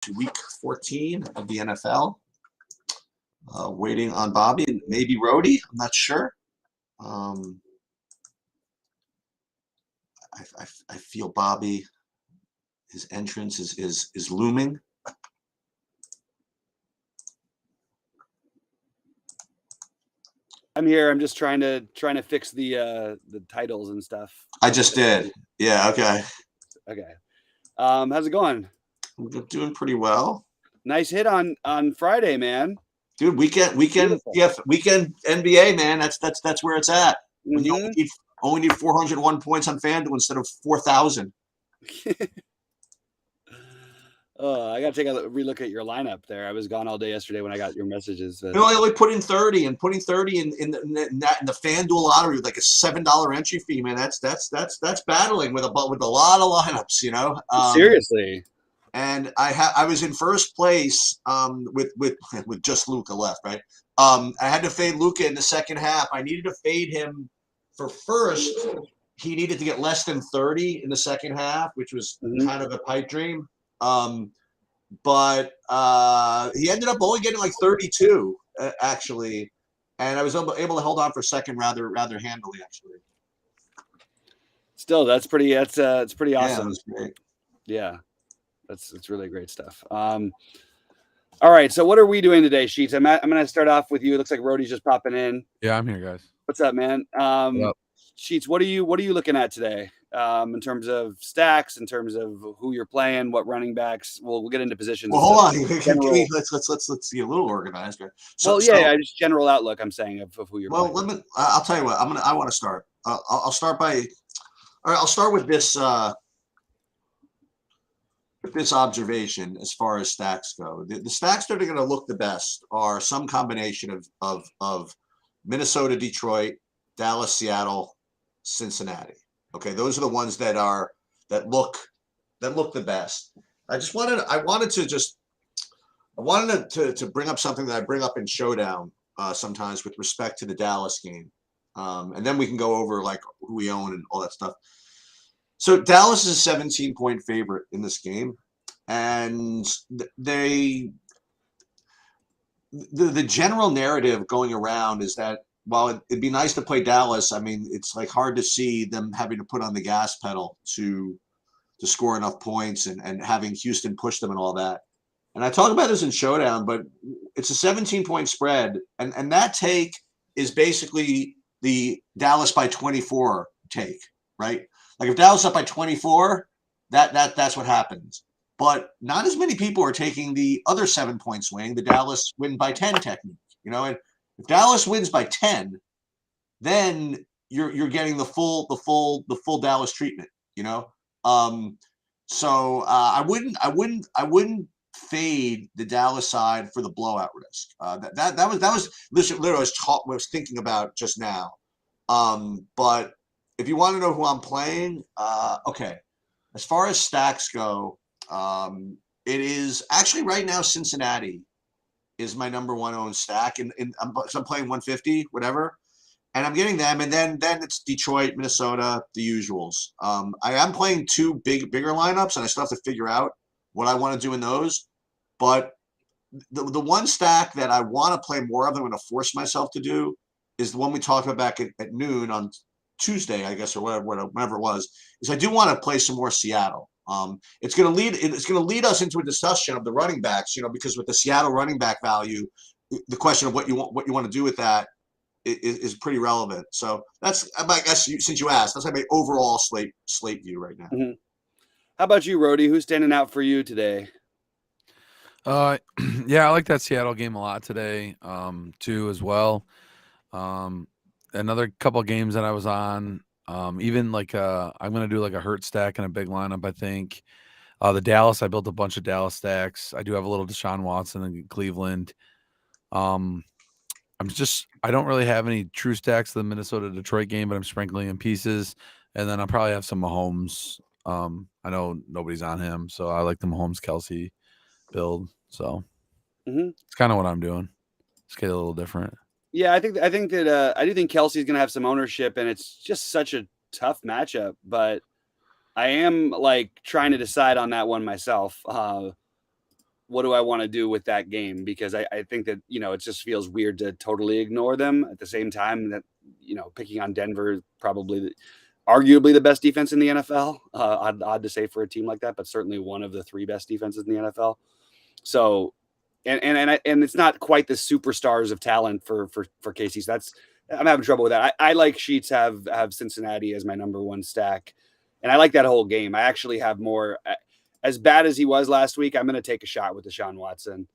to week 14 of the NFL. Waiting on Bobby and maybe Rhodey. I'm not sure. I feel Bobby, his entrance is looming. I'm here. I'm just trying to fix the titles and stuff. I just did. Yeah. Okay. Okay. How's it going? I'm doing pretty well. Nice hit on Friday, man. Dude, weekend NBA, man. That's where it's at. When you only need 401 points on FanDuel instead of 4,000. I got to take a relook at your lineup there. I was gone all day yesterday when I got your messages. I only put in 30, and putting 30 in the FanDuel lottery with like a $7 entry fee, man. That's battling with a lot of lineups, you know. Seriously. And I was in first place with just Luka left, right? I had to fade Luka in the second half. I needed to fade him for first. He needed to get less than 30 in the second half, which was kind of a pipe dream. But he ended up only getting like 32 actually, and I was able to hold on for second rather handily actually. Still, it's pretty awesome. Yeah, that was great. Yeah, that's really great stuff. All right, so what are we doing today, Sheets? I'm going to start off with you. It looks like Rhodey's just popping in. Yeah, I'm here, guys. What's up, man? Sheets, what are you looking at today? In terms of stacks, in terms of who you're playing, what running backs. We'll get into positions. Well, hold on. Let's get a little organized. Right? Just general outlook. I'm saying of who you're. Well, playing. I'll tell you what. I want to start. I'll start by. All right, I'll start with this. With this observation, as far as stacks go, the stacks that are going to look the best are some combination of Minnesota, Detroit, Dallas, Seattle, Cincinnati. Okay, those are the ones that look the best. I wanted to bring up something that I bring up in Showdown sometimes with respect to the Dallas game, and then we can go over like who we own and all that stuff. So Dallas is a 17-point favorite in this game, and the general narrative going around is that while it'd be nice to play Dallas, I mean, it's like hard to see them having to put on the gas pedal to score enough points and having Houston push them and all that. And I talk about this in Showdown, but it's a 17-point spread, and that take is basically the Dallas by 24 take, right? Like if Dallas up by 24, that's what happens. But not as many people are taking the other 7-point swing, the Dallas win by 10 technique, you know, and if Dallas wins by 10, then you're getting the full Dallas treatment, you know. So I wouldn't fade the Dallas side for the blowout risk. That was literally I was thinking about just now. But if you want to know who I'm playing, okay. As far as stacks go, it is actually right now Cincinnati is my number one owned stack, and I'm playing 150, whatever, and I'm getting them, and then it's Detroit, Minnesota, the usuals. I am playing two bigger lineups, and I still have to figure out what I want to do in those. But the one stack that I want to play more of, I'm going to force myself to do, is the one we talked about back at noon on Tuesday, I guess, or whatever it was. Is I do want to play some more Seattle. It's going to lead us into a discussion of the running backs, you know, because with the Seattle running back value, the question of what you want to do with that is pretty relevant. So that's, I guess, since you asked, that's like my overall slate view right now. Mm-hmm. How about you, Rhodey? Who's standing out for you today? Yeah, I like that Seattle game a lot today, too, as well. Another couple of games that I was on. Even like I'm going to do like a Hurt stack and a big lineup, I think. The Dallas, I built a bunch of Dallas stacks. I do have a little Deshaun Watson in Cleveland. I don't really have any true stacks of the Minnesota-Detroit game, but I'm sprinkling in pieces. And then I'll probably have some Mahomes. I know nobody's on him, so I like the Mahomes-Kelsey build. So it's kind of what I'm doing. It's getting a little different. Yeah, I think that I do think Kelsey's going to have some ownership, and it's just such a tough matchup. But I am like trying to decide on that one myself. what do I want to do with that game? Because I think that, it just feels weird to totally ignore them at the same time that, picking on Denver, probably arguably the best defense in the NFL. Odd to say for a team like that, but certainly one of the 3 best defenses in the NFL. So, and it's not quite the superstars of talent for KC. So I'm having trouble with that. I like Sheets have Cincinnati as my number 1 stack, and I like that whole game. I actually have more. As bad as he was last week, I'm going to take a shot with Deshaun Watson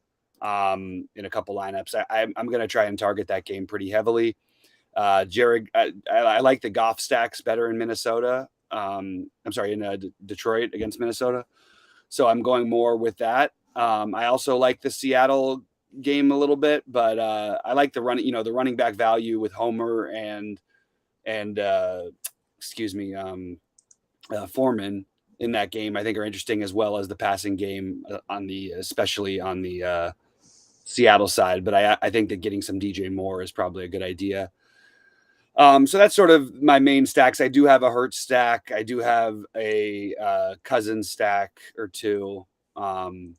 in a couple lineups. I'm going to try and target that game pretty heavily. Jared, I like the Goff stacks better in Minnesota. I'm sorry, in Detroit against Minnesota. So I'm going more with that. I also like the Seattle game a little bit, but I like the running back value with Homer and Foreman in that game, I think are interesting, as well as the passing game especially on the Seattle side. But I think that getting some DJ Moore is probably a good idea. So that's sort of my main stacks. I do have a Hurts stack. I do have a Cousins stack or 2. And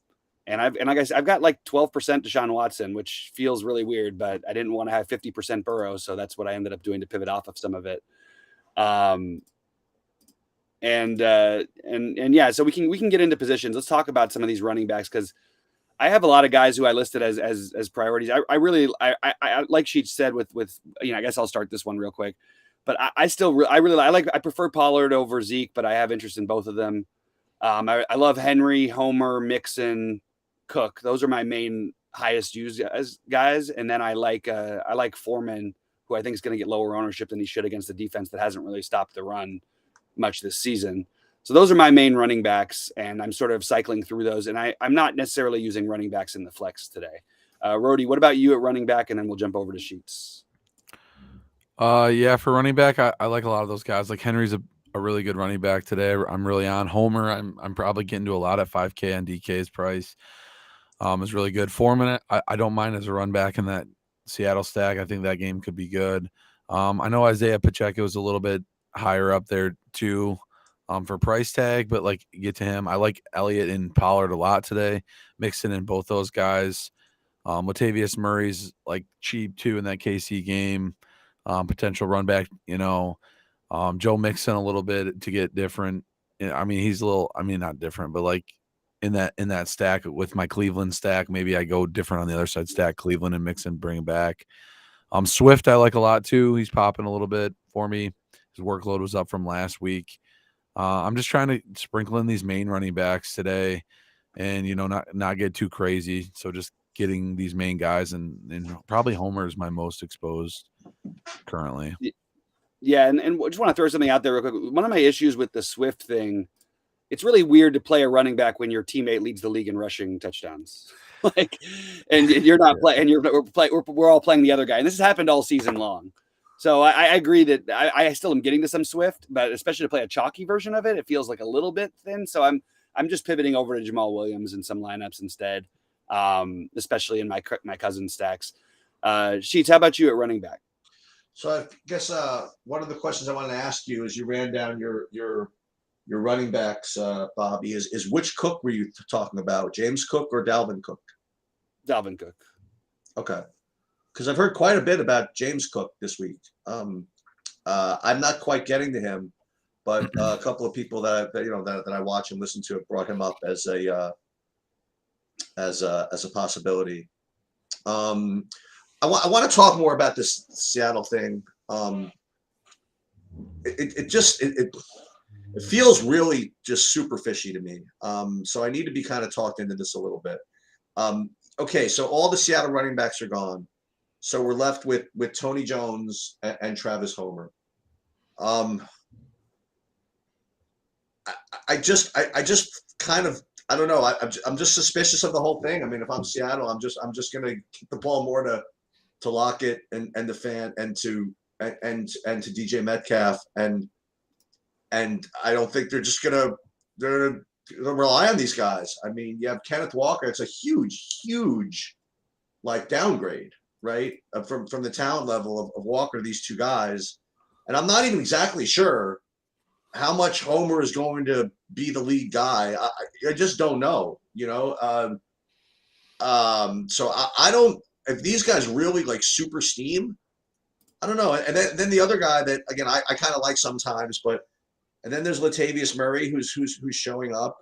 like I said, I've got like 12% Deshaun Watson, which feels really weird, but I didn't want to have 50% Burrow, so that's what I ended up doing to pivot off of some of it. And yeah, so we can get into positions. Let's talk about some of these running backs, because I have a lot of guys who I listed as priorities. I really like Sheets said with I guess I'll start this one real quick, but I prefer Pollard over Zeke, but I have interest in both of them. I love Henry, Homer, Mixon, Cook. Those are my main highest used guys. And then I like Foreman, who I think is going to get lower ownership than he should against the defense that hasn't really stopped the run much this season. So those are my main running backs, and I'm sort of cycling through those. And I'm not necessarily using running backs in the flex today. Rody, what about you at running back? And then we'll jump over to Sheets. Yeah, for running back, I like a lot of those guys. Like Henry's a really good running back today. I'm really on Homer. I'm probably getting to a lot at 5K on DK's price. Is really good. Foreman, I don't mind as a run back in that Seattle stack. I think that game could be good. I know Isaiah Pacheco is a little bit higher up there too, for price tag, but like get to him. I like Elliott and Pollard a lot today, mixing in both those guys. Latavius Murray's like cheap too in that KC game. Potential run back, Joe Mixon a little bit to get different. I mean, he's not different, but like in that stack with my Cleveland stack, maybe I go different on the other side stack, Cleveland and Mixon, bring him back. Swift I like a lot too. He's popping a little bit for me. His workload was up from last week. I'm just trying to sprinkle in these main running backs today and, not get too crazy. So just getting these main guys and probably Homer is my most exposed currently. Yeah. And just want to throw something out there real quick. One of my issues with the Swift thing, it's really weird to play a running back when your teammate leads the league in rushing touchdowns. And you're not playing, and we're all playing the other guy. And this has happened all season long. So I agree that I still am getting to some Swift, but especially to play a chalky version of it, it feels like a little bit thin. So I'm just pivoting over to Jamal Williams in some lineups instead, especially in my cousin stacks. Sheets, how about you at running back? So I guess one of the questions I wanted to ask you as you ran down your running backs, Bobby, is which Cook were you talking about? James Cook or Dalvin Cook? Dalvin Cook. Okay. Because I've heard quite a bit about James Cook this week. I'm not quite getting to him, but a couple of people that I watch and listen to have brought him up as a possibility. I want to talk more about this Seattle thing. It feels really just super fishy to me. So I need to be kind of talked into this a little bit. Okay, so all the Seattle running backs are gone. So we're left with Tony Jones and Travis Homer. I just kind of, I don't know. I'm just suspicious of the whole thing. I mean, if I'm Seattle, I'm just gonna kick the ball more to Lockett and the fan and to DJ Metcalf and I don't think they're gonna rely on these guys. I mean, you have Kenneth Walker. It's a huge like downgrade, right? From the talent level of Walker, these two guys. And I'm not even exactly sure how much Homer is going to be the lead guy. I just don't know, So I don't. If these guys really like super steam, I don't know. And then the other guy that again I kind of like sometimes, but and then there's Latavius Murray who's showing up,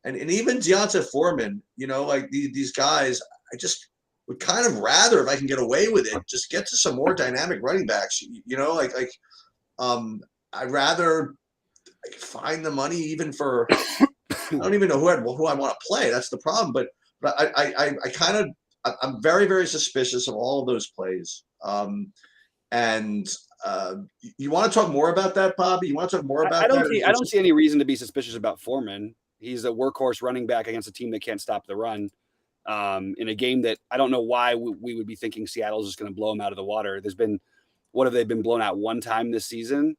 and even Deonta Foreman. You know, like these guys, I just would kind of rather if I can get away with it, just get to some more dynamic running backs. You know, I'd rather find the money even for. I don't even know who I want to play. That's the problem. But I kind of I'm very very suspicious of all of those plays. And you want to talk more about that, Bobby? You want to talk more about that? I don't see any reason to be suspicious about Foreman. He's a workhorse running back against a team that can't stop the run. In a game that I don't know why we would be thinking Seattle's just going to blow them out of the water. What have they been blown out one time this season?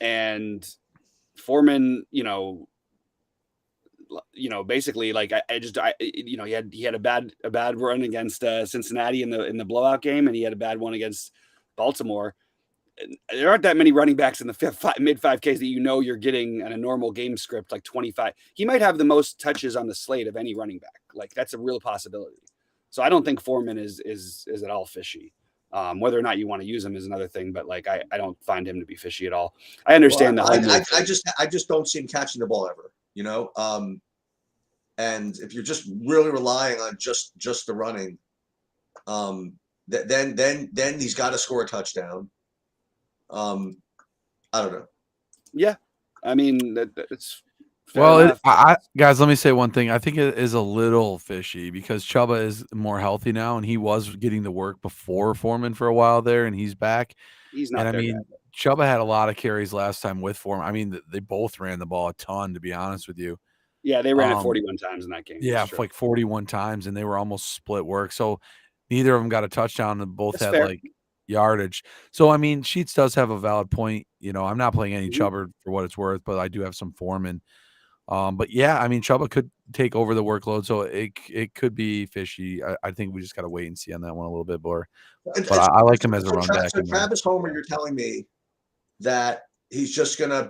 And Foreman, basically like he had a bad run against Cincinnati in the blowout game, and he had a bad one against Baltimore. There aren't that many running backs in the mid 5Ks that you're getting in a normal game script, like 25. He might have the most touches on the slate of any running back. Like that's a real possibility. So I don't think Foreman is at all fishy. Whether or not you want to use him is another thing, but like I don't find him to be fishy at all. I understand I just don't see him catching the ball ever. And if you're just really relying on just the running, then he's got to score a touchdown. I don't know. Yeah, I mean it's guys. Let me say one thing. I think it is a little fishy because Chuba is more healthy now, and he was getting the work before Foreman for a while there, and he's back. He's not. And I mean, Chuba had a lot of carries last time with Foreman. I mean, they both ran the ball a ton, to be honest with you. Yeah, they ran it 41 times in that game. Yeah, like 41 times, and they were almost split work. So neither of them got a touchdown, and both had like yardage. So I mean, Sheets does have a valid point. I'm not playing any Chuba for what it's worth, but I do have some Foreman. But yeah, I mean, Chuba could take over the workload, so it could be fishy. I think we just got to wait and see on that one a little bit more. But I like him as a run back. So Travis Homer, you're telling me that he's just gonna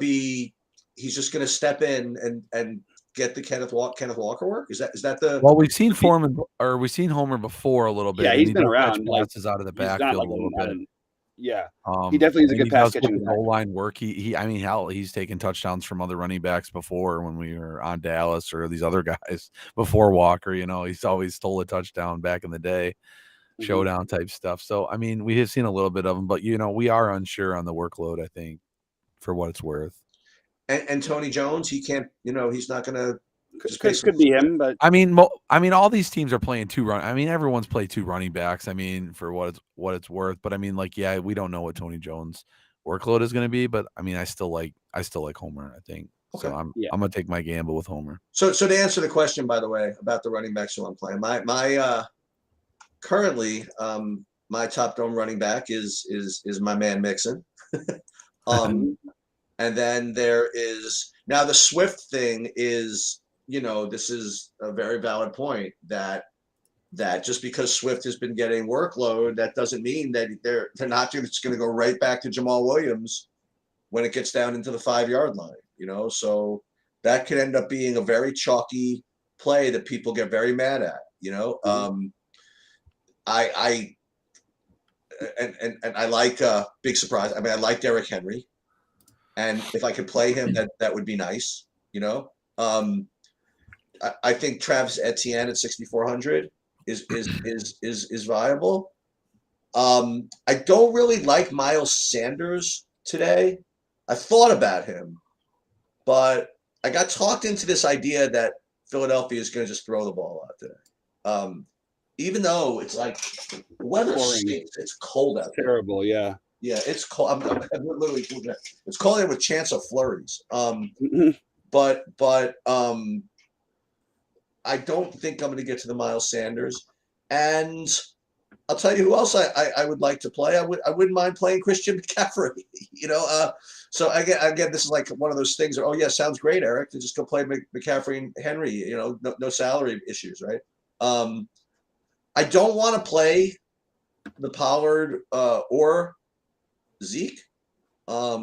step in and get the Kenneth Walker work? Is that the? Well, we've seen Foreman or we've seen Homer before a little bit. Yeah, he's been around. Passes out of the backfield a little bit. Yeah, he definitely is a good pass catching goal line work. He's taken touchdowns from other running backs before when we were on Dallas or these other guys before Walker. He's always stole a touchdown back in the day, showdown type stuff. So I mean, we have seen a little bit of them, but we are unsure on the workload. I think for what it's worth. And Tony Jones, he can't. He's not going to. Could be him, but I mean, all these teams are playing everyone's played two running backs. I mean, for what it's worth. But I mean, we don't know what Tony Jones' workload is going to be. But I mean, I still like Homer. I think so. I'm going to take my gamble with Homer. So to answer the question, by the way, about the running backs who I'm playing, my currently my top dome running back is my man Mixon. And then there is now the Swift thing is. This is a very valid point that just because Swift has been getting workload, that doesn't mean that they're not just going to go right back to Jamal Williams when it gets down into the 5-yard line. So that could end up being a very chalky play that people get very mad at. I like big surprise. I mean, I like Derrick Henry, and if I could play him, that would be nice. I think Travis Etienne at 6,400 is viable. I don't really like Miles Sanders today. I thought about him, but I got talked into this idea that Philadelphia is going to just throw the ball out today. Even though it's like the weather stinks, it's cold out there. Terrible, yeah. Yeah, it's cold. I'm literally it's cold there with chance of flurries. But I don't think I'm going to get to the Miles Sanders. And I'll tell you who else I would like to play. I wouldn't mind playing Christian McCaffrey. So again, this is like one of those things where, oh yeah, sounds great, Eric, to just go play McCaffrey and Henry. No salary issues, right? I don't want to play the Pollard or Zeke. But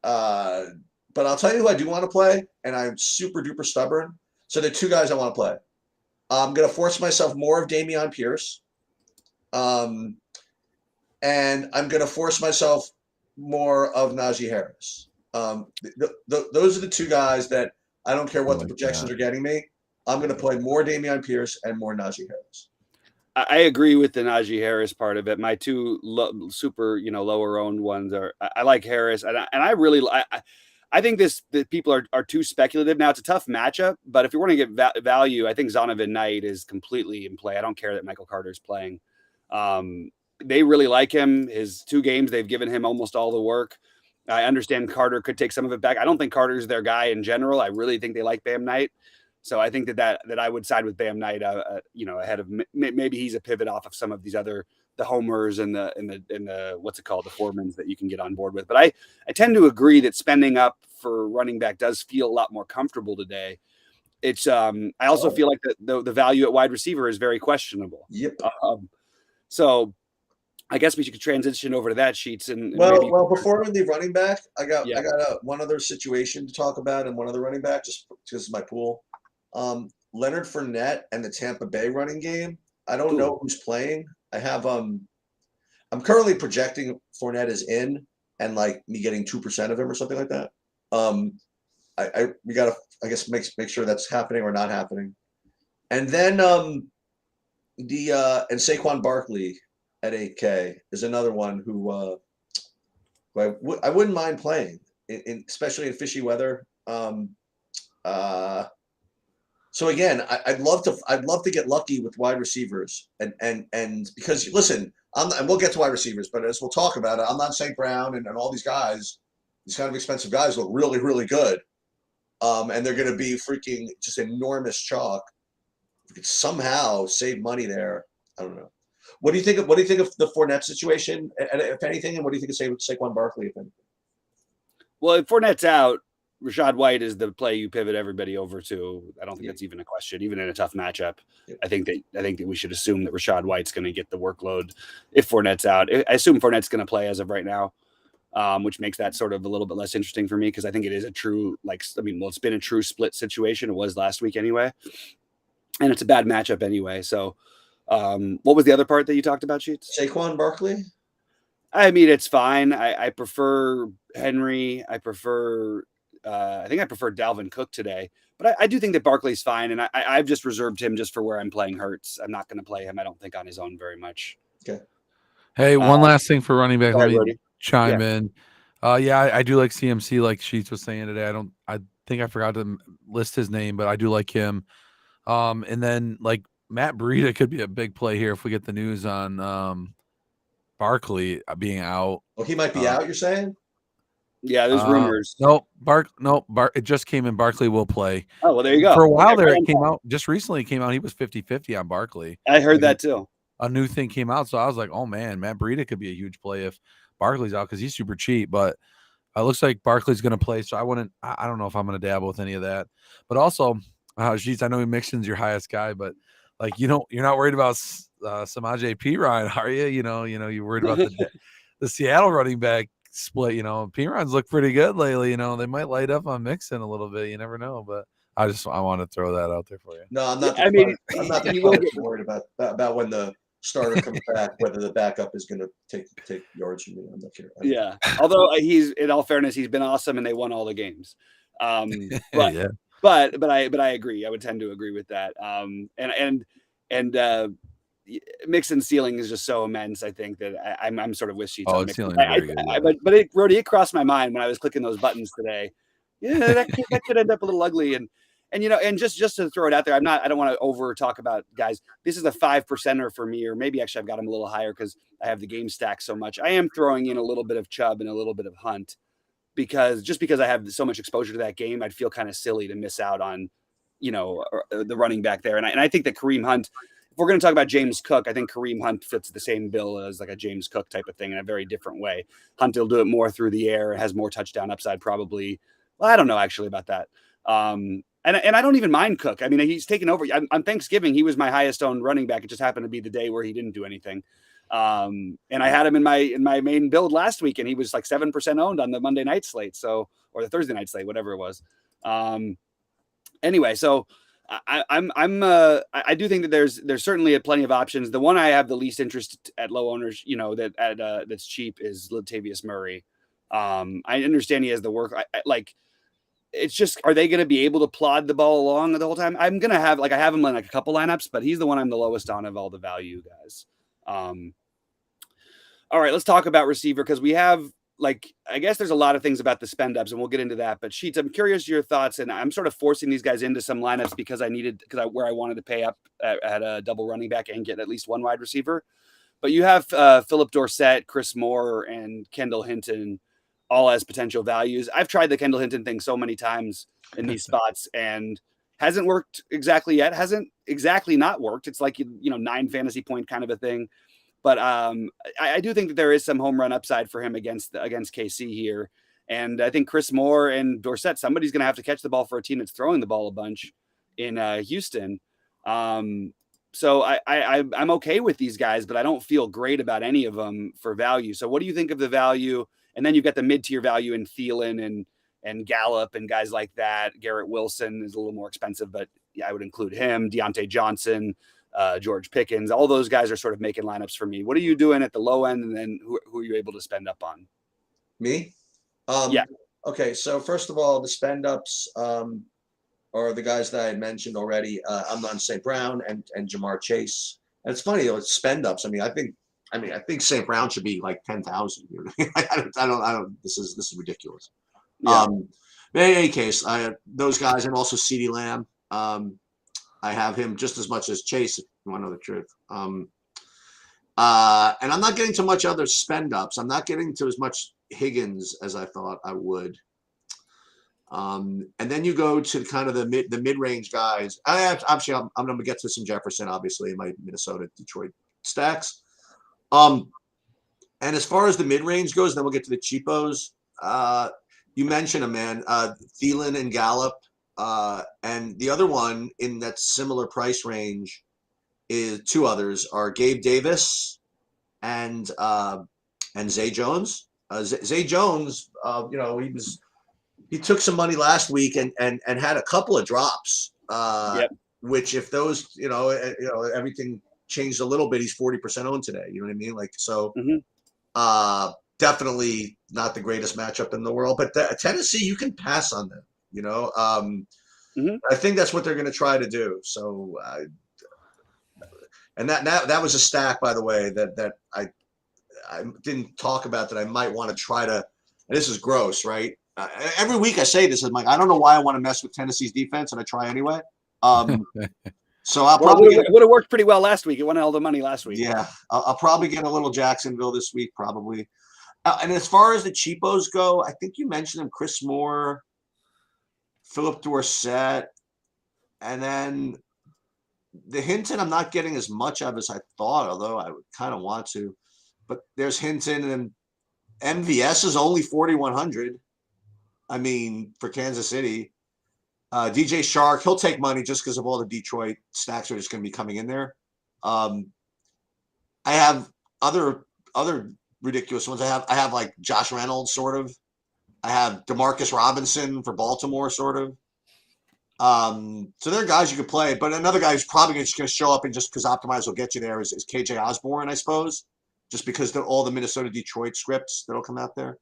I'll tell you who I do want to play, and I'm super duper stubborn. So the two guys I want to play. I'm going to force myself more of Dameon Pierce. And I'm going to force myself more of Najee Harris. Those are the two guys that I don't care what the projections are getting me. I'm going to play more Dameon Pierce and more Najee Harris. I agree with the Najee Harris part of it. My two super, lower owned ones are I like Harris, and I really I think the people are too speculative. Now it's a tough matchup, but if you want to get value, I think Zonovan Knight is completely in play. I don't care that Michael Carter is playing. They really like him. His 2 games, they've given him almost all the work. I understand Carter could take some of it back. I don't think Carter's their guy in general. I really think they like Bam Knight. So I think that I would side with Bam Knight, ahead of maybe he's a pivot off of some of these other the homers and the what's it called, the Foremans that you can get on board with. But I tend to agree that spending up for running back does feel a lot more comfortable today. It's I also feel like the value at wide receiver is very questionable. Yep. So I guess we should transition over to that, Sheets. Well, before we leave running back, I got one other situation to talk about and one other running back just because of my pool. Leonard Fournette and the Tampa Bay running game. I don't know who's playing. I have I'm currently projecting Fournette is in and like me getting 2% of him or something like that. We gotta I guess make sure that's happening or not happening. And then and Saquon Barkley at 8K is another one who I wouldn't mind playing, especially in fishy weather. So again, I'd love to get lucky with wide receivers, and because listen, and we'll get to wide receivers, but as we'll talk about it, I'm not St. Brown and all these guys, these kind of expensive guys look really, really good, and they're going to be freaking just enormous chalk. If we could somehow save money there, I don't know. What do you think of the Fournette situation, if anything, and what do you think of Saquon Barkley, if anything? Well, if Fournette's out, Rachaad White is the play you pivot everybody over to. I don't think that's even a question, even in a tough matchup. Yeah. I think that we should assume that Rachaad White's going to get the workload if Fournette's out. I assume Fournette's going to play as of right now, which makes that sort of a little bit less interesting for me because I think it is a true, it's been a true split situation. It was last week anyway, and it's a bad matchup anyway. So, what was the other part that you talked about, Sheets? Saquon Barkley? I mean, it's fine. I prefer Henry. I think I prefer Dalvin Cook today, but I do think that Barkley's fine, and I've just reserved him just for where I'm playing Hurts. I'm not going to play him, I don't think, on his own very much. Okay. Hey, one last thing for running back. Let me Brody. chime in. I do like CMC, like Sheets was saying today. I think I forgot to list his name, but I do like him. And then like Matt Breida could be a big play here if we get the news on Barkley being out. Well, he might be out, you're saying? Yeah, there's rumors. It just came in. Barkley will play. Oh, well, there you go. For a while there, it came out. Just recently, it came out. He was 50-50 on Barkley. I heard that too. A new thing came out, so I was like, oh man, Matt Breida could be a huge play if Barkley's out because he's super cheap. But it looks like Barkley's going to play, so I don't know if I'm going to dabble with any of that. But also, Sheets, I know Mixon's your highest guy, but like you're not worried about Samaje Perine, are you? You're worried about the Seattle running back split. Perine's looked pretty good lately. They might light up on Mixon a little bit. You never know, but I want to throw that out there for you. No, I'm not. I'm not worried about when the starter comes back, whether the backup is going to take yards from me. I'm not sure. Yeah, although he's, in all fairness, he's been awesome and they won all the games. But yeah. But I agree. I would tend to agree with that. And Mixon's ceiling is just so immense. I think that I'm sort of with Sheets. Oh, it's ceiling very good. But it crossed my mind when I was clicking those buttons today. Yeah, that could end up a little ugly. And just to throw it out there, I don't want to over talk about guys. This is a 5%er for me, or maybe actually I've got him a little higher because I have the game stacked so much. I am throwing in a little bit of Chubb and a little bit of Hunt because I have so much exposure to that game, I'd feel kind of silly to miss out on, the running back there. And I think that Kareem Hunt, if we're going to talk about James Cook, I think Kareem Hunt fits the same bill as like a James Cook type of thing in a very different way. Hunt will do it more through the air, has more touchdown upside probably. Well, I don't know actually about that. And I don't even mind Cook. I mean, he's taken over. On Thanksgiving, he was my highest owned running back. It just happened to be the day where he didn't do anything. And I had him in my main build last week, and he was like 7% owned on the Monday night slate, or the Thursday night slate, whatever it was. Anyway, so I do think that there's certainly plenty of options. The one I have the least interest at low owners, that's cheap is Latavius Murray. I understand he has the work. It's just, are they going to be able to plod the ball along the whole time? I'm going to have, I have him in like a couple lineups, but he's the one I'm the lowest on of all the value guys. All right, let's talk about receiver, because we have, I guess there's a lot of things about the spend ups, and we'll get into that. But Sheets, I'm curious your thoughts, and I'm sort of forcing these guys into some lineups because I wanted to pay up at a double running back and get at least one wide receiver. But you have Philip Dorsett, Chris Moore, and Kendall Hinton all as potential values. I've tried the Kendall Hinton thing so many times in these spots and hasn't worked exactly yet. Hasn't exactly not worked. It's like 9 fantasy point kind of a thing. But I do think that there is some home run upside for him against KC here. And I think Chris Moore and Dorsett, somebody's going to have to catch the ball for a team that's throwing the ball a bunch in Houston. So I'm okay with these guys, but I don't feel great about any of them for value. So what do you think of the value? And then you've got the mid-tier value in Thielen and Gallup and guys like that. Garrett Wilson is a little more expensive, but yeah, I would include him. Deontay Johnson, George Pickens, all those guys are sort of making lineups for me. What are you doing at the low end, and then who are you able to spend up on? Me? Yeah. Okay, so first of all, the spend ups are the guys that I had mentioned already. Amon St. Brown and Jamar Chase. And it's funny, it's spend ups. I think St. Brown should be like 10,000. I don't. This is ridiculous. Yeah. In any case, those guys, and also CeeDee Lamb. I have him just as much as Chase, if you want to know the truth. And I'm not getting to much other spend ups. I'm not getting to as much Higgins as I thought I would. And then you go to kind of the mid range guys. I'm going to get to some Jefferson, obviously, in my Minnesota Detroit stacks. And as far as the mid range goes, then we'll get to the cheapos. You mentioned a man, Thielen and Gallup. And the other one in that similar price range is two others are Gabe Davis and Zay Jones. Zay Jones, he took some money last week and had a couple of drops. Yep. Which if those, everything changed a little bit, he's 40% owned today. You know what I mean? Definitely not the greatest matchup in the world, but Tennessee, you can pass on them. I think that's what they're going to try to do. So, and that was a stack, by the way, that I didn't talk about that I might want to try to. And this is gross, right? Every week I say this, I'm like, I don't know why I want to mess with Tennessee's defense, and I try anyway. So I'll probably would have worked pretty well last week. It won all the money last week. Yeah, I'll probably get a little Jacksonville this week, probably. And as far as the cheapos go, I think you mentioned them: Chris Moore, Philip Dorsett, and then the Hinton I'm not getting as much of as I thought, although I would kind of want to. But there's Hinton, and MVS is only 4,100. I mean, for Kansas City. DJ Shark, he'll take money just because of all the Detroit stacks are just going to be coming in there. I have other ridiculous ones. I have like Josh Reynolds, sort of. I have Demarcus Robinson for Baltimore, sort of. So there are guys you could play, but another guy who's probably just going to show up and just because Optimize will get you there is KJ Osborne, I suppose, just because all the Minnesota Detroit scripts that'll come out there.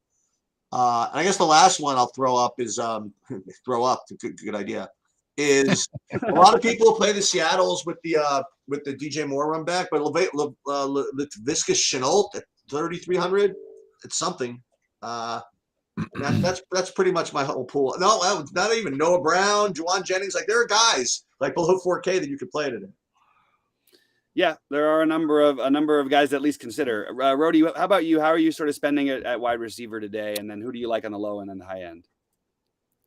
And I guess the last one I'll throw up is good idea. Is a lot of people play the Seattles with the DJ Moore run back, but Laviska Shenault at 3,300, it's something. That's pretty much my whole pool. No, not even Noah Brown, Juwan Jennings. Like there are guys like below 4K that you could play today. Yeah, there are a number of guys to at least consider. Rody, how about you? How are you sort of spending it at wide receiver today? And then who do you like on the low end and the high end?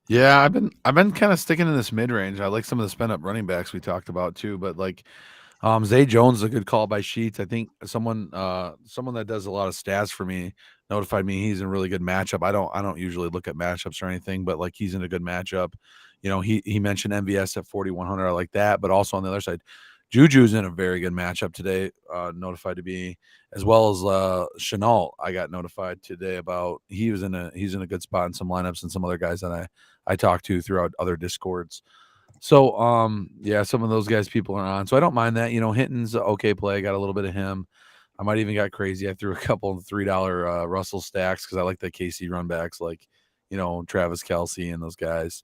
Yeah, I've been kind of sticking in this mid range. I like some of the spend up running backs we talked about too, but like Zay Jones is a good call by Sheets. I think someone that does a lot of stats for me notified me he's in a really good matchup. I don't usually look at matchups or anything, but like he's in a good matchup. He mentioned MVS at 4,100. I like that, but also on the other side, Juju's in a very good matchup today, notified to be, as well as Shenault. I got notified today about he's in a good spot in some lineups and some other guys that I talked to throughout other Discords. So, yeah, some of those guys people are on. So I don't mind that. Hinton's a okay play. Got a little bit of him. I might even got crazy. I threw a couple of $3 Russell stacks because I like the KC run backs like, Travis Kelce and those guys.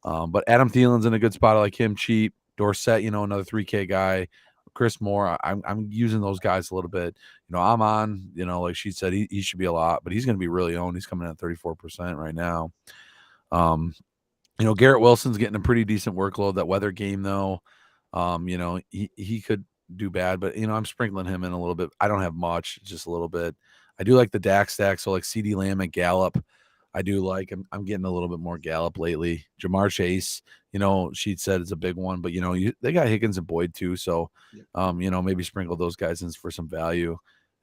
But Adam Thielen's in a good spot. I like him cheap. Dorsett, another 3K guy. Chris Moore, I'm using those guys a little bit. I'm on, like she said, he should be a lot, but he's going to be really owned. He's coming in at 34% right now. Garrett Wilson's getting a pretty decent workload. That weather game, though, he could do bad, but I'm sprinkling him in a little bit. I don't have much, just a little bit. I do like the Dak stack, so like CD Lamb and Gallup. I do like. I'm getting a little bit more Gallup lately. Jamar Chase, she said it's a big one, but they got Higgins and Boyd too, so maybe sprinkle those guys in for some value,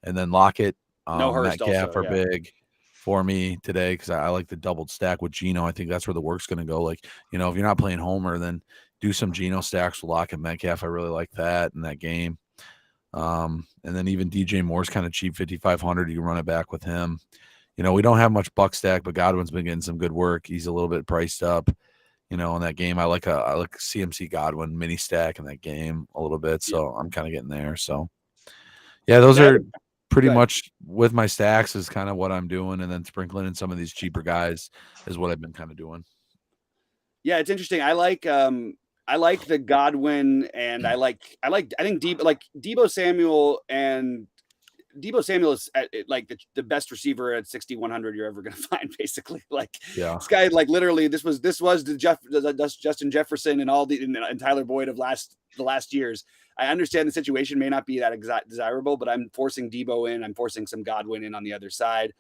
and then Lockett, No Hurst Metcalf also, are big for me today because I like the doubled stack with Geno. I think that's where the work's going to go. Like, if you're not playing Homer, then do some Geno stacks with Lockett, Metcalf. I really like that in that game. And then even DJ Moore's kind of cheap, 5,500. You can run it back with him. We don't have much buck stack, but Godwin's been getting some good work. He's a little bit priced up, in that game. I like CMC Godwin mini stack in that game a little bit. So I'm kind of getting there. So yeah, those are pretty much with my stacks is kind of what I'm doing. And then sprinkling in some of these cheaper guys is what I've been kind of doing. Yeah, it's interesting. I like the Godwin, and I think Debo Samuel, and Debo Samuel is like the best receiver at 6,100 you're ever going to find, basically. Like, this guy, like, literally, this was the Justin Jefferson and Tyler Boyd of the last years. I understand the situation may not be that desirable, but I'm forcing Debo in. I'm forcing some Godwin in on the other side,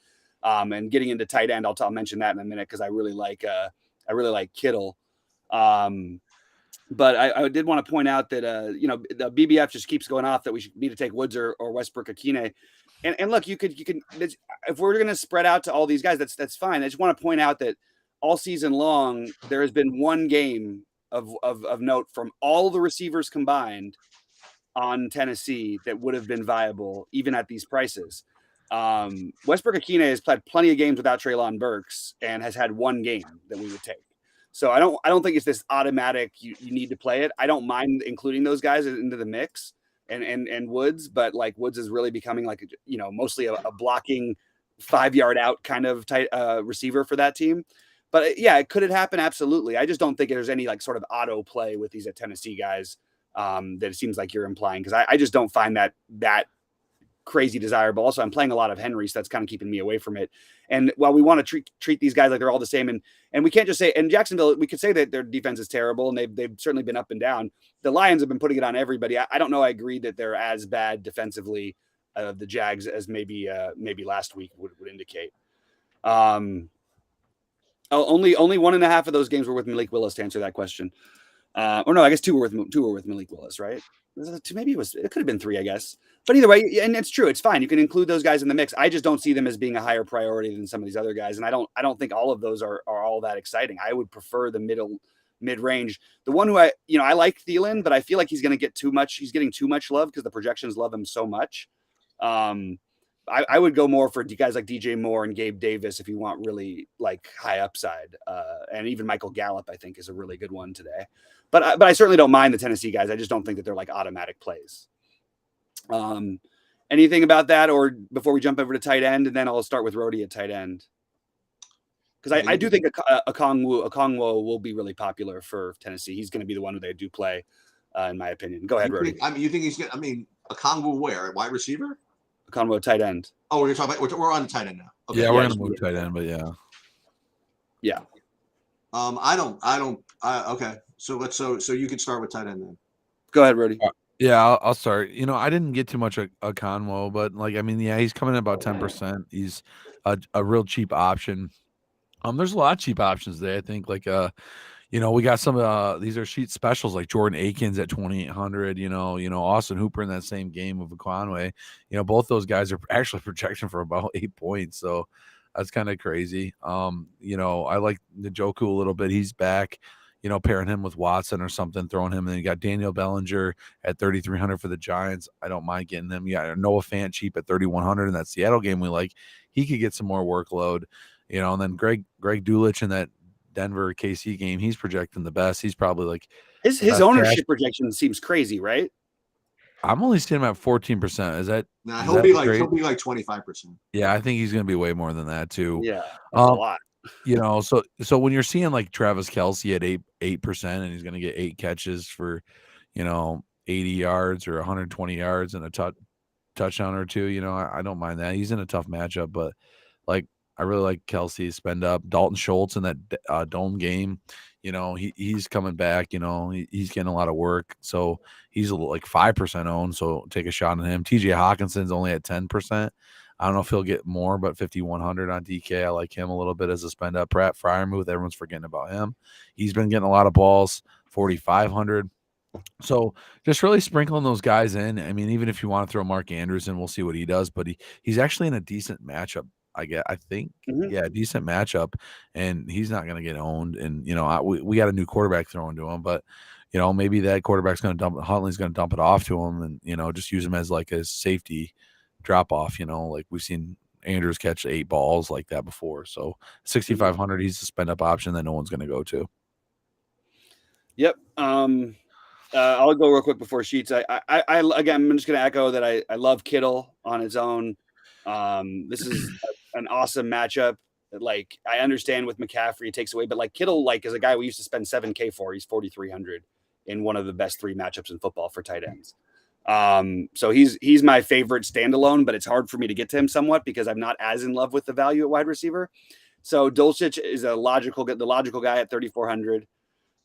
and getting into tight end. I'll mention that in a minute because I really like Kittle. But I did want to point out that the BBF just keeps going off that we need to take Woods or Westbrook-Ikhine. And look, you can if we're going to spread out to all these guys, that's fine. I just want to point out that all season long there has been one game of note from all the receivers combined on Tennessee that would have been viable even at these prices. Westbrook-Ikhine has played plenty of games without Treylon Burks and has had one game that we would take. So I don't think it's this automatic you need to play it. I don't mind including those guys into the mix and Woods, but like Woods is really becoming like mostly a blocking 5-yard out kind of tight receiver for that team. But yeah, could it happen? Absolutely. I just don't think there's any like sort of auto play with these Tennessee guys that it seems like you're implying, because I just don't find that crazy desirable. Also, I'm playing a lot of Henry, so that's kind of keeping me away from it. And while we want to treat these guys like they're all the same, and we can't just say, and Jacksonville, we could say that their defense is terrible, and they've certainly been up and down. The Lions have been putting it on everybody. I don't know. I agree that they're as bad defensively, the Jags, as maybe last week would indicate. Only 1.5 of those games were with Malik Willis, to answer that question. Or no, I guess two were with Malik Willis, right? Maybe it could have been 3, I guess. But either way, and it's true, it's fine. You can include those guys in the mix. I just don't see them as being a higher priority than some of these other guys, and I don't think all of those are all that exciting. I would prefer the mid range. The one who I like Thielen, but I feel like he's going to get too much. He's getting too much love because the projections love him so much. I would go more for guys like DJ Moore and Gabe Davis if you want really like high upside, and even Michael Gallup I think is a really good one today. But I certainly don't mind the Tennessee guys. I just don't think that they're like automatic plays. Anything about that, or before we jump over to tight end, and then I'll start with Rhodey at tight end, because I do think Okongwu will be really popular for Tennessee. He's going to be the one who they do play, in my opinion. Go ahead, Rhodey. You think he's going to? I mean, Okongwu where? Wide receiver? Okongwu tight end. Oh, we're talking about we're on tight end now. Okay. Yeah, we're going to move tight end, but yeah. Okay. So you can start with tight end then. Go ahead, Rhodey. Yeah, I'll start. I didn't get too much of Conwo, but he's coming in about 10%. He's a real cheap option. There's a lot of cheap options there. I think we got some these are sheet specials like Jordan Akins at 2,800. Austin Hooper in that same game with Conway. Both those guys are actually projecting for about 8 points. So that's kind of crazy. I like Njoku a little bit. He's back. Pairing him with Watson or something, throwing him. And then you got Daniel Bellinger at 3,300 for the Giants. I don't mind getting him. You got Noah Fant cheap at 3,100 in that Seattle game we like. He could get some more workload, and then Greg Dulich in that Denver KC game, he's projecting the best. He's probably like His Cash. ownership projection seems crazy, right? I'm only seeing him at 14%. Is that? Nah, is he'll that be like great? he'll be like 25%. Yeah, I think he's going to be way more than that too. Yeah, that's a lot. You know, so when you're seeing like Travis Kelce at 8% and he's going to get 8 catches for, 80 yards or 120 yards and a touchdown or two, I don't mind that. He's in a tough matchup, but like I really like Kelce spend up. Dalton Schultz in that dome game, he's coming back. He's getting a lot of work, so he's like 5% owned. So take a shot on him. T.J. Hawkinson's only at 10%. I don't know if he'll get more, but 5,100 on DK. I like him a little bit as a spend up. Pratt Freiermuth, everyone's forgetting about him. He's been getting a lot of balls, 4,500. So just really sprinkling those guys in. I mean, even if you want to throw Mark Andrews in, we'll see what he does. But he's actually in a decent matchup. I think, yeah, decent matchup, and he's not going to get owned. And we got a new quarterback throwing to him, but maybe that quarterback's going to dump. Huntley's going to dump it off to him, and just use him as like a safety drop off. Like we've seen Andrews catch 8 balls like that before. So 6,500, he's a spend up option that no one's going to go to. Yep. I'll go real quick before Sheets. I again, I'm just going to echo that I love Kittle on his own. This is an awesome matchup. Like I understand with McCaffrey it takes away, but like Kittle, like is a guy we used to spend $7K for. He's 4,300 in one of the best 3 matchups in football for tight ends. So he's my favorite standalone, but it's hard for me to get to him somewhat because I'm not as in love with the value at wide receiver. So Dulcich is the logical guy at 3,400.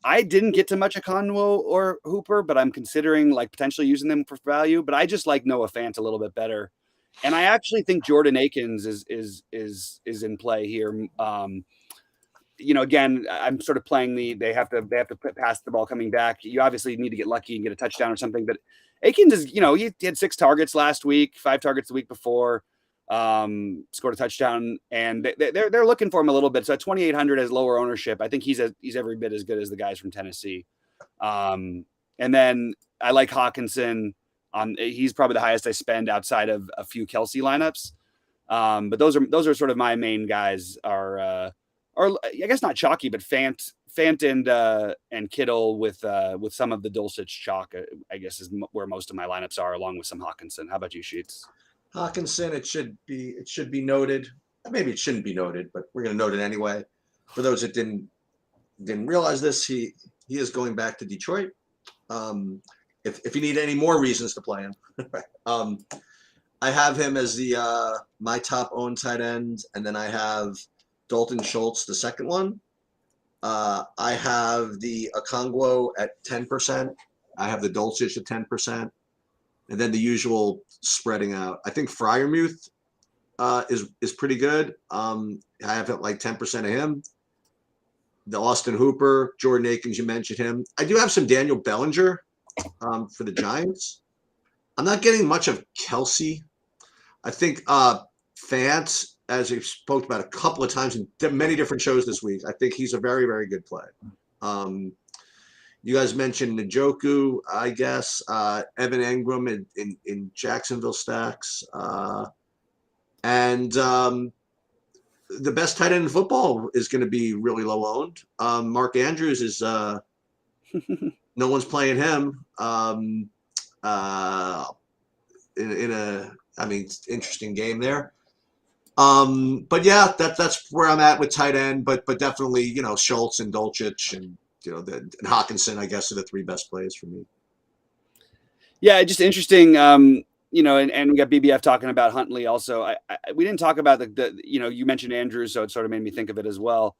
I didn't get to much of Conwo or Hooper, but I'm considering like potentially using them for value. But I just like Noah Fant a little bit better, and I actually think Jordan Akins is in play here. Again, I'm sort of playing they have to pass the ball coming back. You obviously need to get lucky and get a touchdown or something. But Akins is he had 6 targets last week, 5 targets the week before. Scored a touchdown, and they're looking for him a little bit. So at 2,800 as lower ownership, I think he's every bit as good as the guys from Tennessee. And then I like Hawkinson. He's probably the highest I spend outside of a few Kelce lineups. But those are sort of my main guys. Are I guess not chalky, but Fant and Kittle with some of the Dulcich chalk. I guess is where most of my lineups are, along with some Hawkinson. How about you, Sheets? Hawkinson, it should be noted. Maybe it shouldn't be noted, but we're going to note it anyway. For those that didn't realize this, he is going back to Detroit. If you need any more reasons to play him, I have him as the my top owned tight end, and then I have Dalton Schultz, the second one. I have the Okongwu at 10%. I have the Dulcich at 10%. And then the usual spreading out. I think Freiermuth is pretty good. I have it like 10% of him. The Austin Hooper, Jordan Akins, you mentioned him. I do have some Daniel Bellinger for the Giants. I'm not getting much of Kelce. I think Fant, as we've spoke about a couple of times in many different shows this week, I think he's a very, very good play. You guys mentioned Njoku, I guess, Evan Engram in Jacksonville stacks. And the best tight end in football is going to be really low owned. Mark Andrews is no one's playing him in a interesting game there. But yeah, that's where I'm at with tight end, but definitely, Schultz and Dulcich and and Hawkinson, I guess, are the 3 best plays for me. Yeah, just interesting. And we got BBF talking about Huntley also. We didn't talk about you mentioned Andrews, so it sort of made me think of it as well.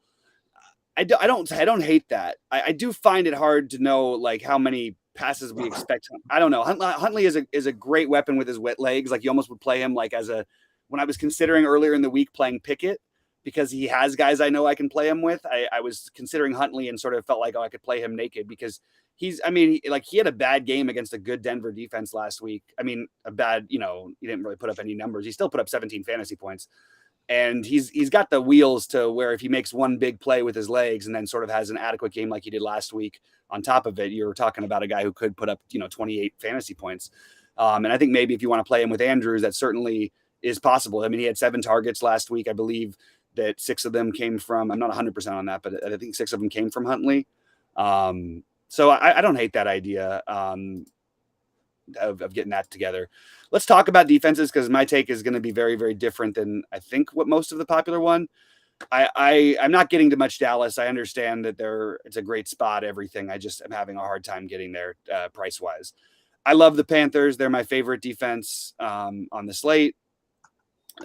I don't hate that. I do find it hard to know like how many passes we expect. I don't know. Huntley is a great weapon with his wet legs. Like you almost would play him like when I was considering earlier in the week playing Pickett, because he has guys I know I can play him with. I was considering Huntley and sort of felt like, I could play him naked because he had a bad game against a good Denver defense last week. I mean, he didn't really put up any numbers. He still put up 17 fantasy points. And he's got the wheels to where if he makes one big play with his legs and then sort of has an adequate game like he did last week on top of it, you're talking about a guy who could put up, 28 fantasy points. And I think maybe if you want to play him with Andrews, that certainly is possible. I mean, he had 7 targets last week. I believe that 6 of them came from, I'm not 100% on that, but I think 6 of them came from Huntley. So I don't hate that idea of getting that together. Let's talk about defenses, because my take is going to be very, very different than I think what most of the popular one. I'm not getting to much Dallas. I understand that it's a great spot, everything. I just am having a hard time getting there price wise. I love the Panthers. They're my favorite defense on the slate.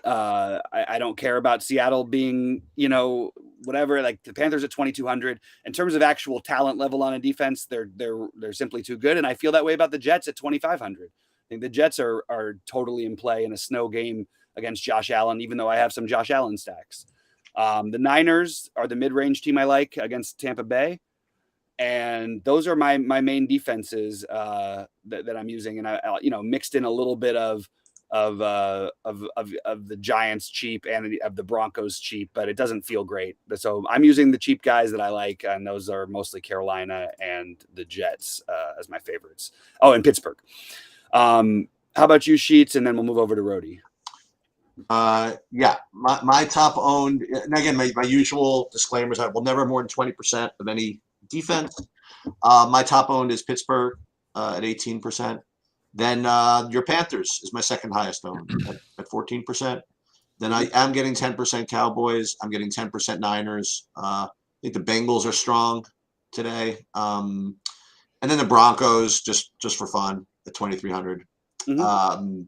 I don't care about Seattle being, whatever. Like the Panthers at 2,200. In terms of actual talent level on a defense, they're simply too good. And I feel that way about the Jets at 2,500. I think the Jets are totally in play in a snow game against Josh Allen, even though I have some Josh Allen stacks. The Niners are the mid-range team I like against Tampa Bay. And those are my main defenses that I'm using. And I mixed in a little bit of the Giants cheap and of the Broncos cheap, but it doesn't feel great. So I'm using the cheap guys that I like, and those are mostly Carolina and the Jets as my favorites. Oh, and Pittsburgh. How about you, Sheets? And then we'll move over to Rhodey. Yeah, my top owned, and again, my usual disclaimers, I will never more than 20% of any defense. My top owned is Pittsburgh at 18%. Then your Panthers is my second highest owned at 14%. Then I am getting 10% Cowboys. I'm getting 10% Niners. I think the Bengals are strong today. And then the Broncos just for fun at 2,300. Mm-hmm.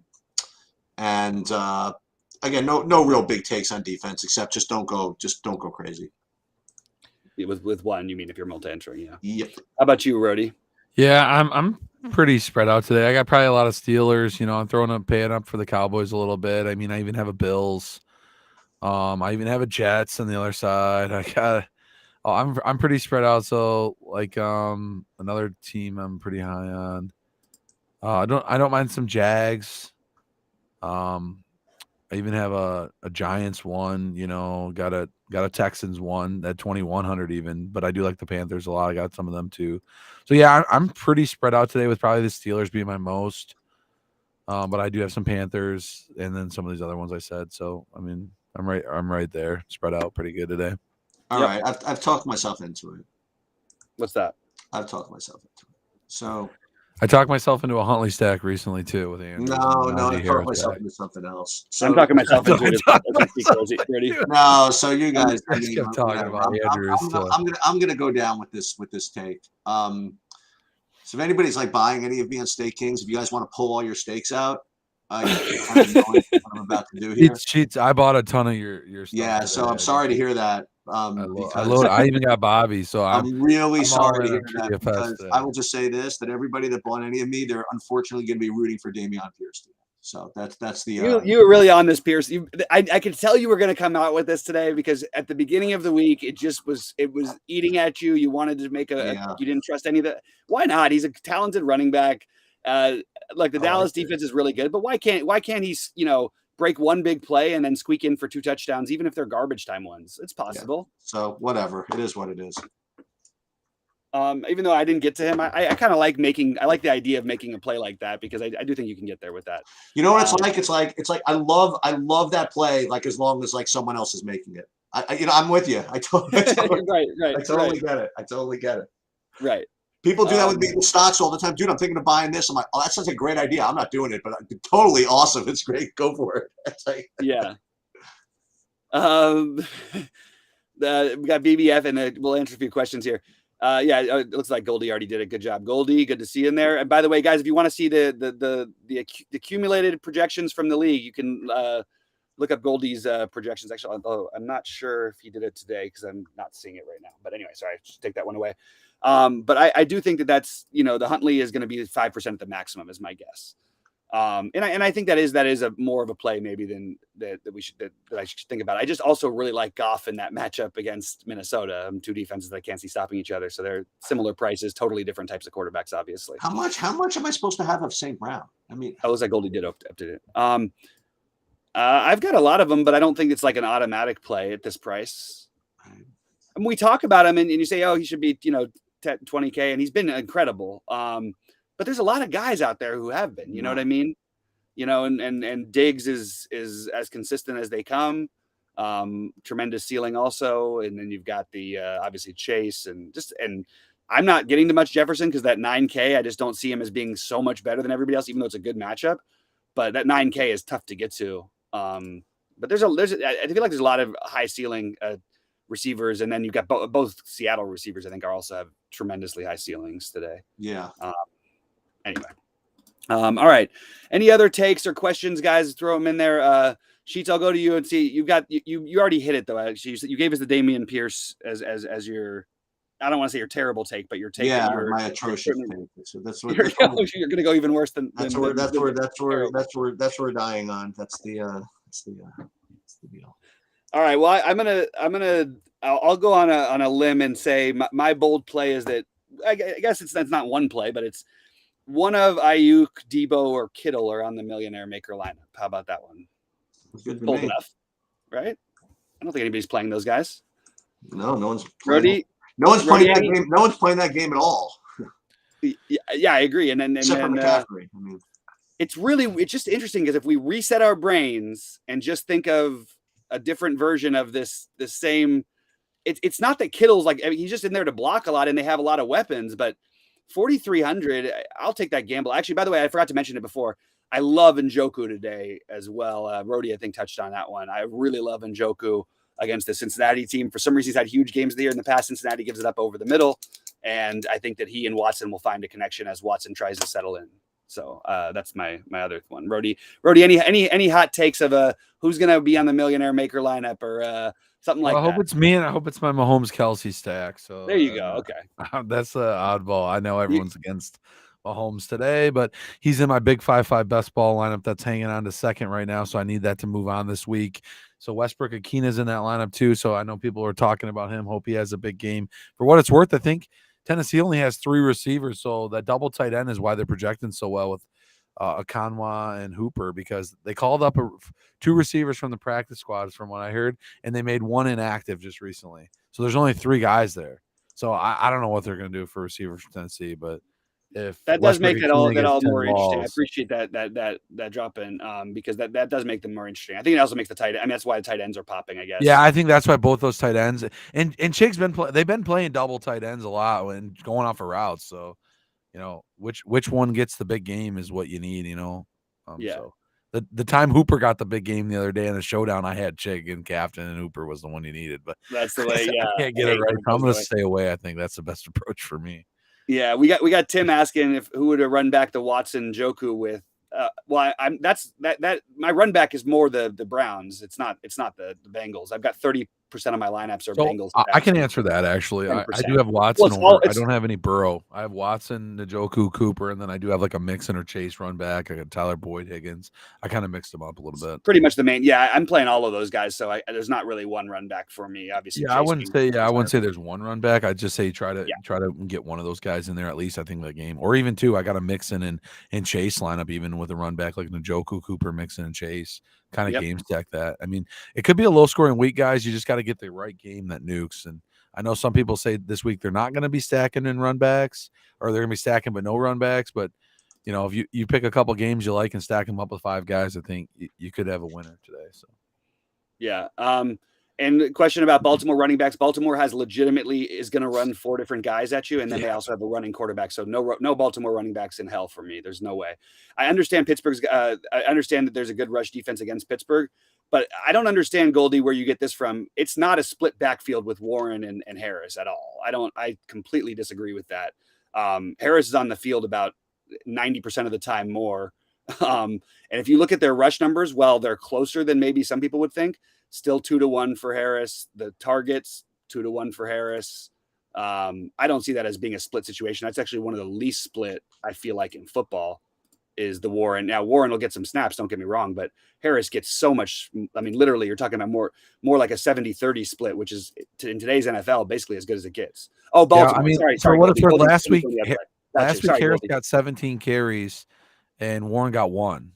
Again, no real big takes on defense, except just don't go crazy. With one, you mean if you're multi-entering, yeah. Yep. How about you, Rhodey? Yeah, I'm pretty spread out today. I got probably a lot of Steelers. I'm paying up for the Cowboys a little bit. I mean, I even have a Bills. I even have a Jets on the other side. I'm pretty spread out. So like another team I'm pretty high on. I don't mind some Jags. I even have a Giants one, got a Texans one at 2,100 even, but I do like the Panthers a lot. I got some of them too. So yeah, I'm pretty spread out today with probably the Steelers being my most. But I do have some Panthers and then some of these other ones I said. So I mean, I'm right there, spread out pretty good today. All right, I've talked myself into it. What's that? I've talked myself into it. So I talked myself into a Huntley stack recently too with Andrews. No, I talked myself into something else. So, I'm talking myself into it. No, so you guys, I kept talking about Andrews. I'm gonna go down with this take. So if anybody's like buying any of me on Stake Kings, if you guys want to pull all your stakes out, kind of know what I'm about to do here. Cheats. I bought a ton of your stuff. Yeah, so I'm sorry to hear that. I even got Bobby, so I'm really sorry to hear that, because I will just say this, that everybody that bought any of me, they're unfortunately going to be rooting for Dameon Pierce today. So that's the you were really on this, Pierce. I could tell you were going to come out with this today, because at the beginning of the week it was eating at you. You wanted to make you didn't trust any of that. Why not? He's a talented running back. Like the Dallas defense is really good, but why can't he break one big play and then squeak in for 2 touchdowns, even if they're garbage time ones? It's possible. Yeah. So whatever, it is what it is. Even though I didn't get to him, I kind of like the idea of making a play like that, because I do think you can get there with that. You know what it's like? It's like I love that play, like as long as like someone else is making it. I'm with you. I totally get it. Right. People do that with me with stocks all the time. Dude, I'm thinking of buying this. I'm like, oh, that's such a great idea. I'm not doing it, but totally awesome. It's great. Go for it. Yeah. We got BBF, and we'll answer a few questions here. It looks like Goldie already did a good job. Goldie, good to see you in there. And by the way, guys, if you want to see the accumulated projections from the league, you can look up Goldie's projections. Actually, I'm not sure if he did it today, because I'm not seeing it right now. But anyway, sorry, just take that one away. But I do think that's the Huntley is going to be 5% at the maximum is my guess. And I think that is a more of a play maybe than that I should think about. I just also really like Goff in that matchup against Minnesota. 2 defenses that I can't see stopping each other, so they're similar prices, totally different types of quarterbacks, obviously. How much am I supposed to have of St. Brown? I mean, it looks like Goldie did up to it. I've got a lot of them, but I don't think it's like an automatic play at this price. And we talk about him, and you say, oh, he should be 20K, and he's been incredible. But there's a lot of guys out there who have been, you know what I mean? And Diggs is as consistent as they come. Tremendous ceiling also. And then you've got the obviously Chase and I'm not getting to much Jefferson because that 9K, I just don't see him as being so much better than everybody else, even though it's a good matchup. But that 9K is tough to get to. But I feel like there's a lot of high ceiling receivers, and then you've got both Seattle receivers. I think are also have tremendously high ceilings today. Yeah. Anyway, all right. Any other takes or questions, guys? Throw them in there. Sheets, I'll go to you and see. You already hit it though. Actually, you gave us the Dameon Pierce as your. I don't want to say your terrible take, but your take. Yeah, my atrocious take. So that's what you're going to go even worse than. That's where we're dying on. That's the deal. All right. Well, I'll go on a limb and say my bold play is that I guess that's not one play, but it's one of Ayuk, Debo, or Kittle are on the Millionaire Maker lineup. How about that one? That's good bold enough, right? I don't think anybody's playing those guys. No one's playing. Brody, no one's playing that game. No one's playing that game at all. Yeah, I agree. And except for McCaffrey. I mean, it's just interesting because if we reset our brains and just think of a different version of the same, it's not that Kittle's like, I mean, he's just in there to block a lot and they have a lot of weapons, but 4,300, I'll take that gamble. Actually, by the way, I forgot to mention it before. I love Njoku today as well. Rody, I think, touched on that one. I really love Njoku against the Cincinnati team. For some reason, he's had huge games of the year in the past. Cincinnati gives it up over the middle. And I think that he and Watson will find a connection as Watson tries to settle in. So that's my other one. Rody, any hot takes of who's going to be on the Millionaire Maker lineup or something like that? I hope it's me, and I hope it's my Mahomes Kelsey stack. So there you go. Okay. That's an oddball. I know everyone's against Mahomes today, but he's in my big 5-5 best ball lineup that's hanging on to second right now. So I need that to move on this week. So Westbrook Akina's in that lineup too. So I know people are talking about him. Hope he has a big game. For what it's worth, I think Tennessee only has 3 receivers. So that double tight end is why they're projecting so well with Akanwa and Hooper, because they called up 2 receivers from the practice squads from what I heard, and they made 1 inactive just recently. So there's only 3 guys there. So I don't know what they're going to do for receivers from Tennessee, but if that does make it all more interesting. I appreciate that drop in because that does make them more interesting. I think it also makes the tight end. I mean, that's why the tight ends are popping, I guess. Yeah, I think that's why both those tight ends and Chig's they've been playing double tight ends a lot when going off of routes. So, you know, which one gets the big game is what you need, you know. So the time Hooper got the big game the other day in the showdown, I had Chig and Captain, and Hooper was the one you needed. But that's the way. Yeah, I can't get it right. I'm going to stay away. I think that's the best approach for me. Yeah, we got Tim asking who would have run back the Watson Njoku with. Well, my run back is more the Browns. It's not the Bengals. I've got 30% of my lineups are Bengals. I can answer that actually. I do have Watson. I don't have any Burrow. I have Watson, Njoku, Cooper, and then I do have like a Mixon or Chase run back. I got Tyler Boyd, Higgins. I kind of mixed them up a little bit. Pretty much the main. Yeah, I'm playing all of those guys, so there's not really one run back for me. Obviously, yeah, I wouldn't say there's one run back. I'd just say try to get one of those guys in there at least. I think that game, or even 2. I got a Mixon and Chase lineup even with a run back like Njoku, Cooper, Mixon, and Chase. Kind of game stack that. I mean, it could be a low scoring week, guys. You just got to get the right game that nukes. And I know some people say this week they're not going to be stacking in run backs, or they're going to be stacking but no run backs. But you know, if you pick a couple games you like and stack them up with 5 guys, I think you could have a winner today. So yeah. And the question about Baltimore running backs, Baltimore is going to run 4 different guys at you. And then they also have a running quarterback. So no Baltimore running backs in hell for me. There's no way. I understand I understand that there's a good rush defense against Pittsburgh, but I don't understand, Goldie, where you get this from. It's not a split backfield with Warren and Harris at all. I completely disagree with that. Harris is on the field about 90% of the time more. And if you look at their rush numbers, well, they're closer than maybe some people would think. Still 2-1 for Harris. The targets 2-1 for Harris. I don't see that as being a split situation. That's actually one of the least split I feel like in football is the Warren. Now Warren will get some snaps, don't get me wrong, but Harris gets so much. I mean, literally, you're talking about more like a 70-30 split, which is in today's NFL basically as good as it gets. Oh, Baltimore. Yeah, I mean, sorry. What it's worth, last week Harris got 17 carries and Warren got 1.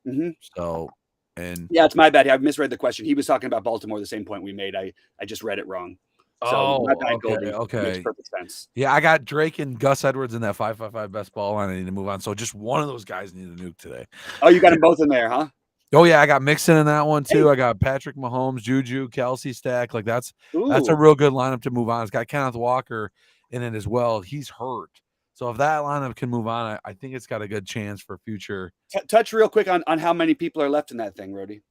Mm-hmm. So. And yeah, it's my bad. I misread the question. He was talking about Baltimore, the same point we made. I just read it wrong. So my bad, okay. Makes perfect sense. Yeah, I got Drake and Gus Edwards in that 5-5-5 best ball line. I need to move on. So just one of those guys need a nuke today. Oh, you got them both in there, huh? Oh yeah, I got Mixon in that one too. I got Patrick Mahomes, Juju, Kelsey stack. Like that's a real good lineup to move on. It's got Kenneth Walker in it as well. He's hurt. So if that lineup can move on, I think it's got a good chance for future. Touch real quick on how many people are left in that thing, Rody.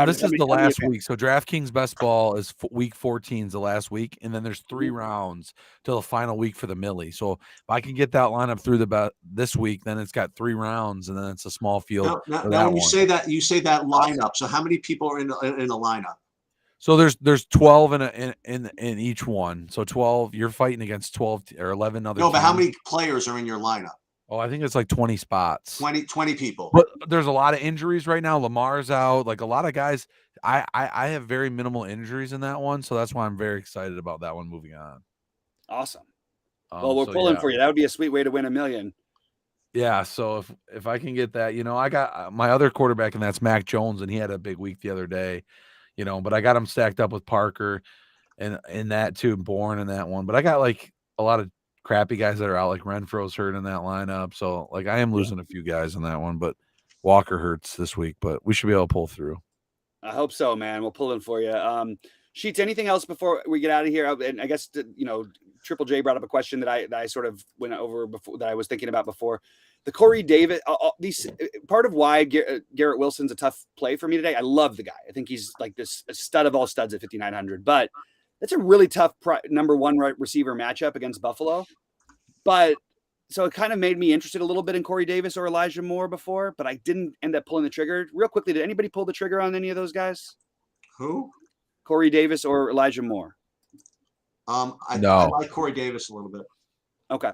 This is the last week. So DraftKings Best Ball is week 14 is the last week, and then there's 3 rounds till the final week for the Millie. So if I can get that lineup through this week, then it's got 3 rounds, and then it's a small field. Now when you say that lineup, so how many people are in a lineup? So there's 12 in each one. So 12, you're fighting against 12 or 11 other. No, but how many players are in your lineup? Oh, I think it's like 20 spots. 20 people. But there's a lot of injuries right now. Lamar's out. Like a lot of guys. I have very minimal injuries in that one, so that's why I'm very excited about that one moving on. Awesome. Well, we're pulling for you. That would be a sweet way to win $1 million. Yeah, so if I can get that, I got my other quarterback, and that's Mac Jones, and he had a big week the other day, but I got him stacked up with Parker and in that too, Bourne in that one. But I got like a lot of crappy guys that are out, like Renfro's hurt in that lineup. So like I am losing a few guys in that one, but Walker hurts this week, but we should be able to pull through. I hope so, man. We'll pull in for you. Sheets, anything else before we get out of here? And I guess, Triple J brought up a question that I sort of went over before, that I was thinking about before. The Corey Davis, part of why Garrett Wilson's a tough play for me today. I love the guy. I think he's like this stud of all studs at 5,900, but it's a really tough number 1 receiver matchup against Buffalo. But so it kind of made me interested a little bit in Corey Davis or Elijah Moore before, but I didn't end up pulling the trigger. Real quickly, did anybody pull the trigger on any of those guys? Who? Corey Davis or Elijah Moore? I like Corey Davis a little bit. Okay.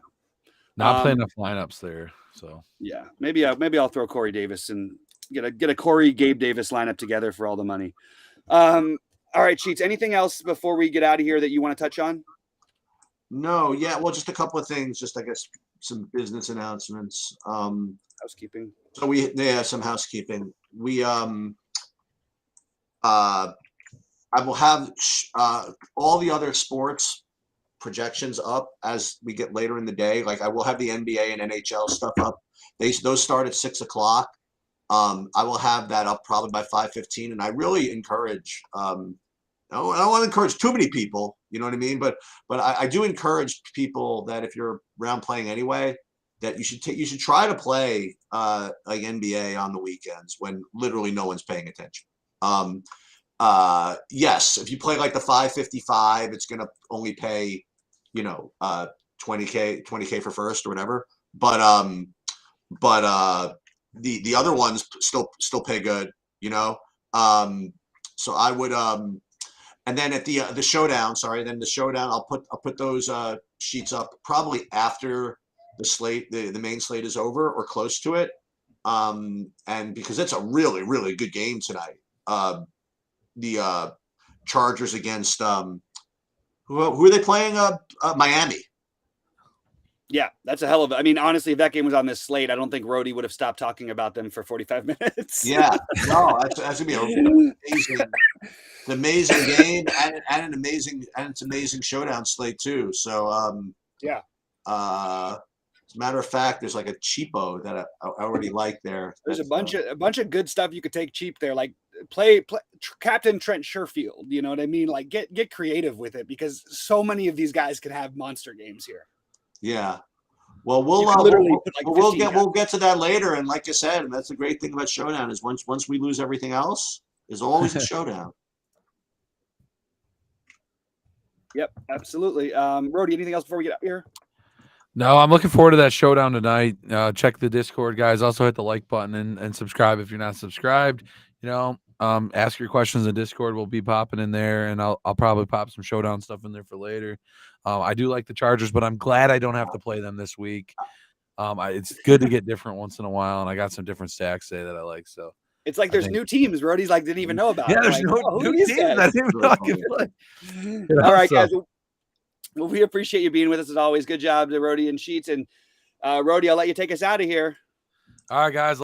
Not playing enough lineups there. So yeah, maybe I'll throw Corey Davis and get a Corey Gabe Davis lineup together for all the money. All right, Sheets, anything else before we get out of here that you want to touch on? No, yeah, well, just a couple of things, just I guess some business announcements. Housekeeping. So some housekeeping. We I will have all the other sports projections up as we get later in the day. Like I will have the NBA and NHL stuff up. Those start at 6 o'clock. I will have that up probably by 5:15, and I really encourage. I don't want to encourage too many people, you know what I mean? But I do encourage people that if you're around playing anyway, that you should try to play like NBA on the weekends when literally no one's paying attention. Yes, if you play like the 555, it's gonna only pay, 20K for first or whatever. But the other ones still pay good, So I would and then at the showdown, I'll put those sheets up probably after the slate, the main slate is over or close to it. And because it's a really, really good game tonight. The Chargers against who are they playing? Miami. Yeah, that's a hell of. I mean, honestly, if that game was on this slate, I don't think Rody would have stopped talking about them for 45 minutes. Yeah, no, that's gonna be an amazing game and it's amazing showdown slate too. So yeah. As a matter of fact, there's like a cheapo that I already like there. There's a bunch of good stuff you could take cheap there, like play Captain Trent Sherfield. You know what I mean? Like get creative with it because so many of these guys can have monster games here. Yeah. Well, we'll get to that later. And like I said, that's the great thing about Showdown is once we lose everything else, there's always a Showdown. Yep, absolutely. Rody, anything else before we get out here? No, I'm looking forward to that showdown tonight. Check the Discord, guys. Also hit the like button and subscribe if you're not subscribed. Ask your questions in Discord. We'll be popping in there, and I'll probably pop some showdown stuff in there for later. I do like the Chargers, but I'm glad I don't have to play them this week. It's good to get different once in a while, and I got some different stacks today that I like. So it's like there's new teams. Rody's like didn't even know about. Yeah, there's new teams I didn't even know I could play. All right, guys. Well, we appreciate you being with us as always. Good job to Rody and Sheets. And Rody, I'll let you take us out of here. All right, guys.